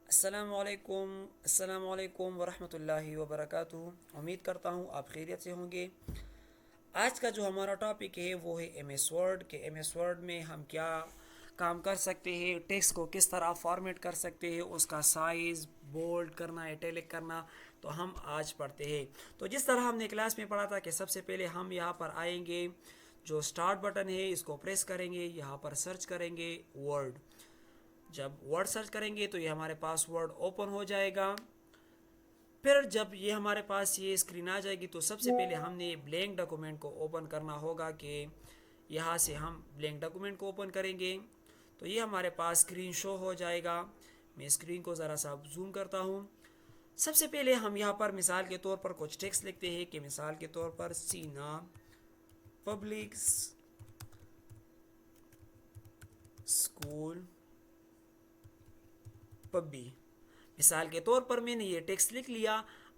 अस्सलाम वालेकुम वरहमतुल्लाहि वबरकातुहू। उम्मीद करता हूँ आप खैरियत से होंगे। आज का जो हमारा टॉपिक है वो है एम एस वर्ड के एम एस वर्ड में हम क्या काम कर सकते हैं, टेक्स्ट को किस तरह फॉर्मेट कर सकते हैं, उसका साइज़ बोल्ड करना, इटैलिक करना। तो हम आज पढ़ते हैं। तो जिस तरह हमने क्लास में पढ़ा था कि सबसे पहले हम यहाँ पर आएंगे, जो स्टार्ट बटन है इसको प्रेस करेंगे, यहाँ पर सर्च करेंगे वर्ड। जब वर्ड सर्च करेंगे तो ये हमारे पास वर्ड ओपन हो जाएगा। फिर जब ये हमारे पास ये स्क्रीन आ जाएगी तो सबसे पहले हमने ब्लैंक डॉक्यूमेंट को ओपन करना होगा कि यहाँ से हम ब्लैंक डॉक्यूमेंट को ओपन करेंगे तो ये हमारे पास स्क्रीन शो हो जाएगा। मैं स्क्रीन को ज़रा सा जूम करता हूँ। सबसे पहले हम यहाँ पर मिसाल के तौर पर कुछ टेक्स्ट लिखते हैं कि मिसाल के तौर पर सीना पब्लिक स्कूल पब्बी। मिसाल के तौर पर मैंने ये टेक्स्ट लिख लिया।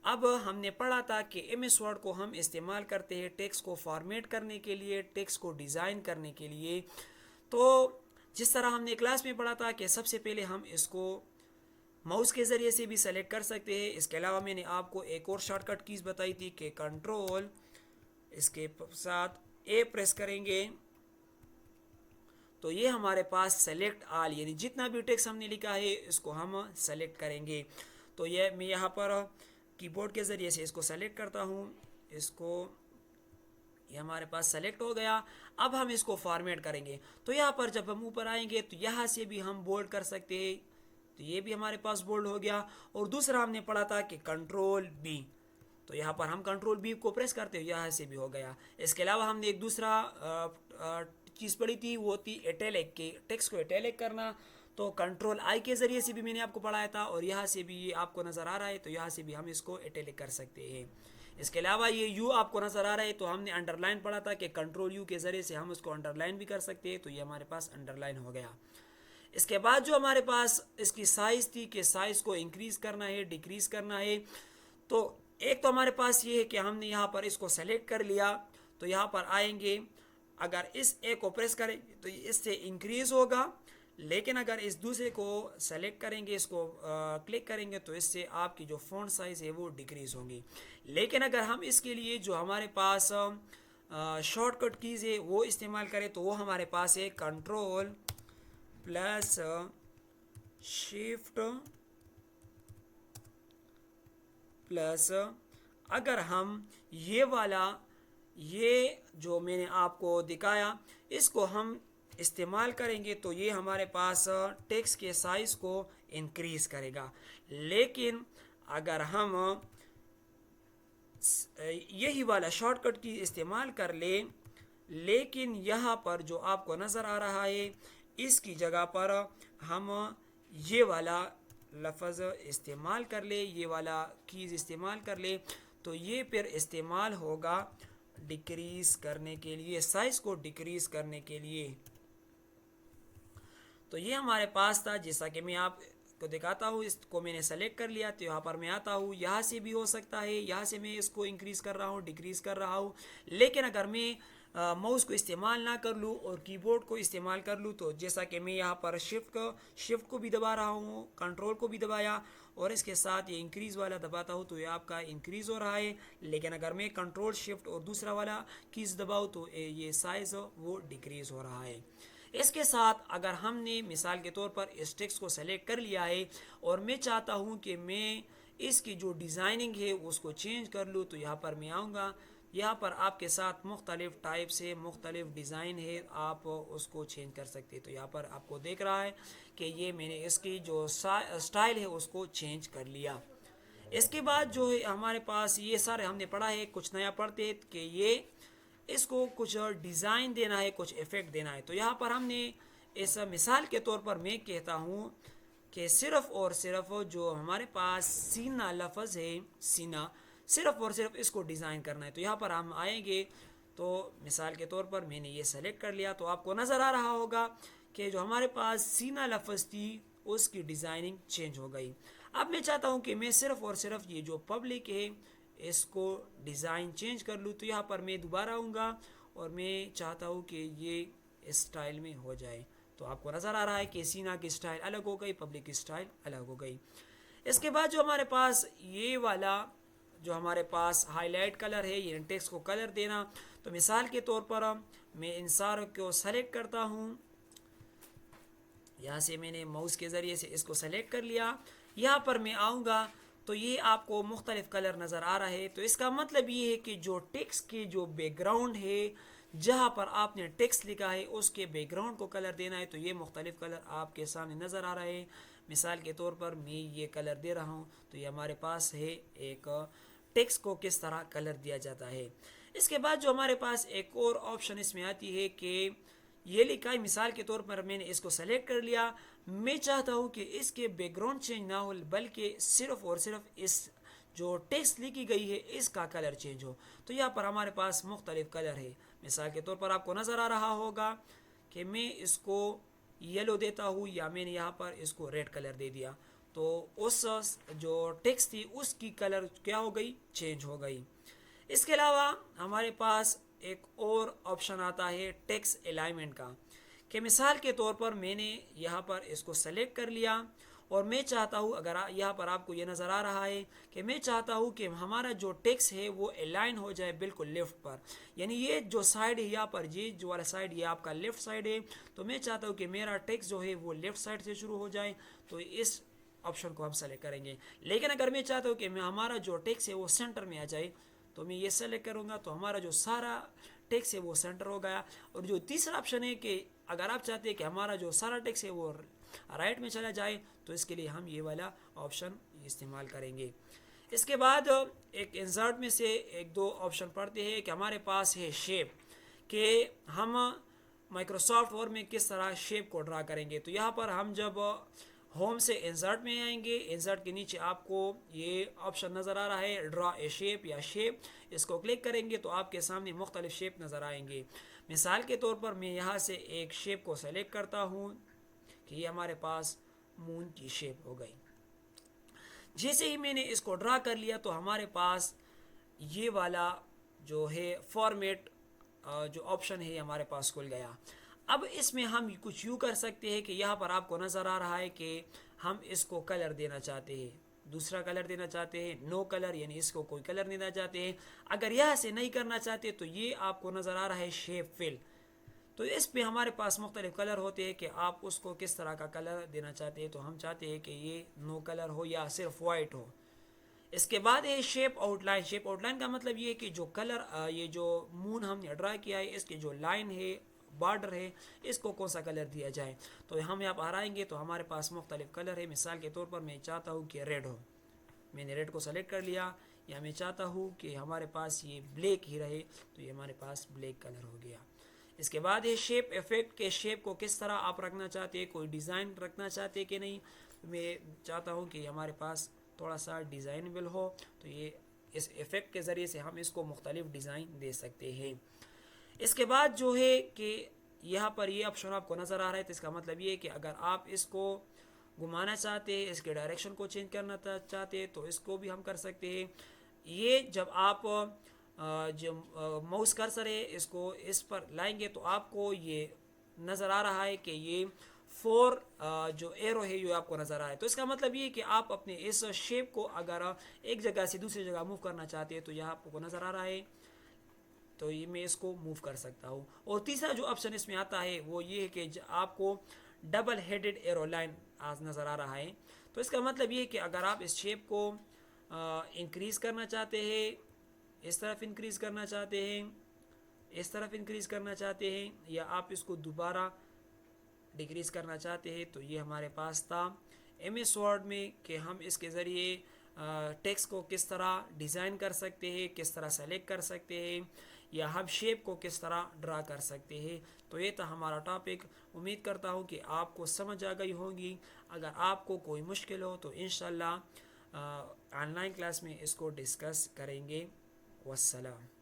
अब हमने पढ़ा था कि एम एस वर्ड को हम इस्तेमाल करते हैं टेक्स्ट को फॉर्मेट करने के लिए, टेक्स्ट को डिज़ाइन करने के लिए। तो जिस तरह हमने क्लास में पढ़ा था कि सबसे पहले हम इसको माउस के ज़रिए से भी सेलेक्ट कर सकते हैं। इसके अलावा मैंने आपको एक और शॉर्टकट कीज़ बताई थी कि कंट्रोल इसके साथ ए प्रेस करेंगे तो ये हमारे पास सेलेक्ट आल, यानी जितना भी टेक्स्ट हमने लिखा है इसको हम सेलेक्ट करेंगे। तो ये मैं यहाँ पर कीबोर्ड के ज़रिए से इसको सेलेक्ट करता हूँ। इसको ये हमारे पास सेलेक्ट हो गया। अब हम इसको फॉर्मेट करेंगे तो यहाँ पर जब हम ऊपर आएंगे तो यहाँ से भी हम बोल्ड कर सकते हैं। तो ये भी हमारे पास बोल्ड हो गया। और दूसरा हमने पढ़ा था कि कंट्रोल बी, तो यहाँ पर हम कंट्रोल बी को प्रेस करते हैं, यहाँ से भी हो गया। इसके अलावा हमने एक दूसरा चीज़ पढ़ी थी, वो थी इटैलिक के टेक्स्ट को इटैलिक करना। तो कंट्रोल आई के ज़रिए से भी मैंने आपको पढ़ाया था और यहाँ से भी ये आपको नज़र आ रहा है तो यहाँ से भी हम इसको इटैलिक कर सकते हैं। इसके अलावा ये यू आपको नज़र आ रहा है तो हमने अंडरलाइन पढ़ा था कि कंट्रोल यू के ज़रिए से हम उसको अंडरलाइन भी कर सकते हैं। तो ये हमारे पास अंडरलाइन हो गया। इसके बाद जो हमारे पास इसकी साइज़ थी कि साइज़ को इंक्रीज़ करना है, डिक्रीज़ करना है। तो एक तो हमारे पास ये है कि हमने यहाँ पर इसको सेलेक्ट कर लिया तो यहाँ पर आएंगे, अगर इस ए को प्रेस करें तो इससे इंक्रीज़ होगा, लेकिन अगर इस दूसरे को सेलेक्ट करेंगे, इसको क्लिक करेंगे तो इससे आपकी जो फ़ॉन्ट साइज़ है वो डिक्रीज़ होगी। लेकिन अगर हम इसके लिए जो हमारे पास शॉर्टकट कीज़ है वो इस्तेमाल करें तो वो हमारे पास है कंट्रोल प्लस शिफ्ट प्लस, अगर हम ये वाला, ये जो मैंने आपको दिखाया इसको हम इस्तेमाल करेंगे तो ये हमारे पास टेक्स्ट के साइज़ को इंक्रीज़ करेगा। लेकिन अगर हम यही वाला शॉर्टकट की इस्तेमाल कर लें, लेकिन यहाँ पर जो आपको नज़र आ रहा है इसकी जगह पर हम ये वाला लफ्ज़ इस्तेमाल कर ले, ये वाला कीज़ इस्तेमाल कर ले तो ये फिर इस्तेमाल होगा डिक्रीज़ करने के लिए, साइज़ को डिक्रीज़ करने के लिए। तो ये हमारे पास था, जैसा कि मैं आपको दिखाता हूँ। इसको मैंने सेलेक्ट कर लिया तो यहाँ पर मैं आता हूँ, यहाँ से भी हो सकता है, यहाँ से मैं इसको इंक्रीज़ कर रहा हूँ, डिक्रीज़ कर रहा हूँ। लेकिन अगर मैं माउस को इस्तेमाल ना कर लूँ और कीबोर्ड को इस्तेमाल कर लूँ तो जैसा कि मैं यहाँ पर शिफ्ट को भी दबा रहा हूँ, कंट्रोल को भी दबाया और इसके साथ ये इंक्रीज़ वाला दबाता हूँ तो ये आपका इंक्रीज़ हो रहा है। लेकिन अगर मैं कंट्रोल शिफ्ट और दूसरा वाला कीज़ दबाऊँ तो ये साइज़ वो डिक्रीज़ हो रहा है। इसके साथ अगर हमने मिसाल के तौर पर इस टेक्स्ट को सेलेक्ट कर लिया है और मैं चाहता हूँ कि मैं इसकी जो डिज़ाइनिंग है उसको चेंज कर लूँ तो यहाँ पर मैं आऊँगा। यहाँ पर आपके साथ मुख्तलिफ़ टाइप से मुख्तलिफ़ डिज़ाइन है, आप उसको चेंज कर सकते हैं। तो यहाँ पर आपको देख रहा है कि ये मैंने इसकी जो स्टाइल है उसको चेंज कर लिया। इसके बाद जो है हमारे पास ये सारे हमने पढ़ा है, कुछ नया पढ़ते हैं कि ये इसको कुछ डिज़ाइन देना है, कुछ इफ़ेक्ट देना है। तो यहाँ पर हमने इस मिसाल के तौर पर मैं कहता हूँ कि सिर्फ़ और सिर्फ जो हमारे पास सीना लफ्ज़ है, सीना, सिर्फ़ और सिर्फ इसको डिज़ाइन करना है। तो यहाँ पर हम आएंगे तो मिसाल के तौर पर मैंने ये सेलेक्ट कर लिया तो आपको नज़र आ रहा होगा कि जो हमारे पास सीना लफ्ज़ थी उसकी डिज़ाइनिंग चेंज हो गई। अब मैं चाहता हूँ कि मैं सिर्फ़ और सिर्फ ये जो पब्लिक है इसको डिज़ाइन चेंज कर लूँ। तो यहाँ पर मैं दोबारा आऊँगा और मैं चाहता हूँ कि ये इस स्टाइल में हो जाए। तो आपको नज़र आ रहा है कि सीना की स्टाइल अलग हो गई, पब्लिक की स्टाइल अलग हो गई। इसके बाद जो हमारे पास ये वाला जो हमारे पास हाईलाइट कलर है, ये टेक्स्ट को कलर देना, तो मिसाल के तौर पर मैं इन सारों को सेलेक्ट करता हूँ। यहाँ से मैंने माउस के ज़रिए से इसको सेलेक्ट कर लिया। यहाँ पर मैं आऊँगा तो ये आपको मुख्तलिफ कलर नज़र आ रहा है। तो इसका मतलब ये है कि जो टेक्स्ट की जो बैकग्राउंड है, जहाँ पर आपने टेक्स्ट लिखा है उसके बैकग्राउंड को कलर देना है, तो ये मुख्तलिफ कलर आपके सामने नज़र आ रहे हैं। मिसाल के तौर पर मैं ये कलर दे रहा हूँ, तो ये हमारे पास है एक टेक्स्ट को किस तरह कलर दिया जाता है। इसके बाद जो हमारे पास एक और ऑप्शन इसमें आती है कि ये लिखा है, मिसाल के तौर पर मैंने इसको सेलेक्ट कर लिया। मैं चाहता हूँ कि इसके बैकग्राउंड चेंज ना हो, बल्कि सिर्फ और सिर्फ इस जो टेक्स्ट लिखी गई है इसका कलर चेंज हो। तो यहाँ पर हमारे पास मुख्तलिफ कलर है। मिसाल के तौर पर आपको नज़र आ रहा होगा कि मैं इसको येलो देता हूँ या मैंने यहाँ पर इसको रेड कलर दे दिया, तो उस जो टेक्स्ट थी उसकी कलर क्या हो गई, चेंज हो गई। इसके अलावा हमारे पास एक और ऑप्शन आता है टेक्स्ट अलाइनमेंट का, कि मिसाल के तौर पर मैंने यहाँ पर इसको सेलेक्ट कर लिया और मैं चाहता हूँ, अगर यहाँ पर आपको ये नज़र आ रहा है कि मैं चाहता हूँ कि हमारा जो टेक्स्ट है वो अलाइन हो जाए बिल्कुल लेफ़्ट पर, यानी ये जो साइड है यहाँ पर, ये जो वाला साइड ये आपका लेफ़्ट साइड है, तो मैं चाहता हूँ कि मेरा टेक्स्ट जो है वो लेफ़्ट साइड से शुरू हो जाए, तो इस ऑप्शन को हम सेलेक्ट करेंगे। लेकिन अगर मैं चाहता हूँ कि हमारा जो टेक्स्ट है वो सेंटर में आ जाए, तो मैं ये सेलेक्ट करूँगा, तो हमारा जो सारा टेक्स्ट है वो सेंटर हो गया। और जो तीसरा ऑप्शन है कि अगर आप चाहते हैं कि हमारा जो सारा टेक्स्ट है वो राइट में चला जाए, तो इसके लिए हम ये वाला ऑप्शन इस्तेमाल करेंगे। इसके बाद एक इंसर्ट में से एक दो ऑप्शन पढ़ते हैं कि हमारे पास है शेप, कि हम माइक्रोसॉफ्ट वर्ड में किस तरह शेप को ड्रा करेंगे। तो यहाँ पर हम जब होम से इंसर्ट में आएंगे, इंसर्ट के नीचे आपको ये ऑप्शन नज़र आ रहा है ड्रा ए शेप या शेप, इसको क्लिक करेंगे तो आपके सामने मुख्तलिफ शेप नज़र आएंगे। मिसाल के तौर पर मैं यहाँ से एक शेप को सेलेक्ट करता हूँ कि ये हमारे पास मून की शेप हो गई। जैसे ही मैंने इसको ड्रा कर लिया तो हमारे पास ये वाला जो है फॉर्मेट जो ऑप्शन है हमारे पास खुल गया। अब इसमें हम कुछ यूँ कर सकते हैं कि यहाँ पर आपको नज़र आ रहा है कि हम इसको कलर देना चाहते हैं, दूसरा कलर देना चाहते हैं, नो कलर, यानी इसको कोई कलर देना चाहते हैं। अगर यहाँ से नहीं करना चाहते तो ये आपको नज़र आ रहा है शेप फिल, तो इस पे हमारे पास मुख्तलिफ कलर होते हैं कि आप उसको किस तरह का कलर देना चाहते हैं। तो हम चाहते हैं कि ये नो कलर हो या सिर्फ वाइट हो। इसके बाद है शेप आउटलाइन। शेप आउटलाइन का मतलब ये है कि जो कलर ये जो मून हमने ड्रा किया है इसकी जो लाइन है, बॉर्डर है, इसको कौन सा कलर दिया जाए। तो हम यहाँ पर आएंगे तो हमारे पास मुख्तलिफ कलर है। मिसाल के तौर पर मैं चाहता हूँ कि रेड हो, मैंने रेड को सेलेक्ट कर लिया। या मैं चाहता हूँ कि हमारे पास ये ब्लैक ही रहे, तो ये हमारे पास ब्लैक कलर हो गया। इसके बाद है शेप इफेक्ट, के शेप को किस तरह आप रखना चाहते हैं, कोई डिज़ाइन रखना चाहते हैं कि नहीं। मैं चाहता हूँ कि हमारे पास थोड़ा सा डिज़ाइनेबल हो, तो ये इस इफ़ेक्ट के ज़रिए से हम इसको मुख्तलिफ डिज़ाइन दे सकते हैं। इसके बाद जो है कि यहाँ पर ये ऑप्शन आपको नज़र आ रहा है, तो इसका मतलब ये है कि अगर आप इसको घुमाना चाहते हैं, इसके डायरेक्शन को चेंज करना चाहते हैं, तो इसको भी हम कर सकते हैं। ये जब आप जो माउस कर्सर है इसको इस पर लाएंगे तो आपको ये नज़र आ रहा है कि ये 4 जो एरो है ये आपको नज़र आ रहा है। तो इसका मतलब ये है कि आप अपने इस शेप को अगर एक जगह से दूसरी जगह मूव करना चाहते हैं तो यहाँ आपको नज़र आ रहा है, तो ये मैं इसको मूव कर सकता हूँ। और तीसरा जो ऑप्शन इसमें आता है वो ये है कि आपको डबल हेडेड एरो लाइन आज नज़र आ रहा है। तो इसका मतलब ये है कि अगर आप इस शेप को इंक्रीज़ करना चाहते हैं, इस तरफ इंक्रीज़ करना चाहते हैं, इस तरफ इंक्रीज़ करना चाहते हैं, या आप इसको दोबारा डिक्रीज़ करना चाहते हैं, तो ये हमारे पास था MS वर्ड में कि हम इसके ज़रिए टेक्स्ट को किस तरह डिज़ाइन कर सकते हैं, किस तरह सेलेक्ट कर सकते हैं, या हम शेप को किस तरह ड्रा कर सकते हैं। तो ये था हमारा टॉपिक। उम्मीद करता हूँ कि आपको समझ आ गई होगी। अगर आपको कोई मुश्किल हो तो इंशाल्लाह ऑनलाइन क्लास में इसको डिस्कस करेंगे। वस्सलाम।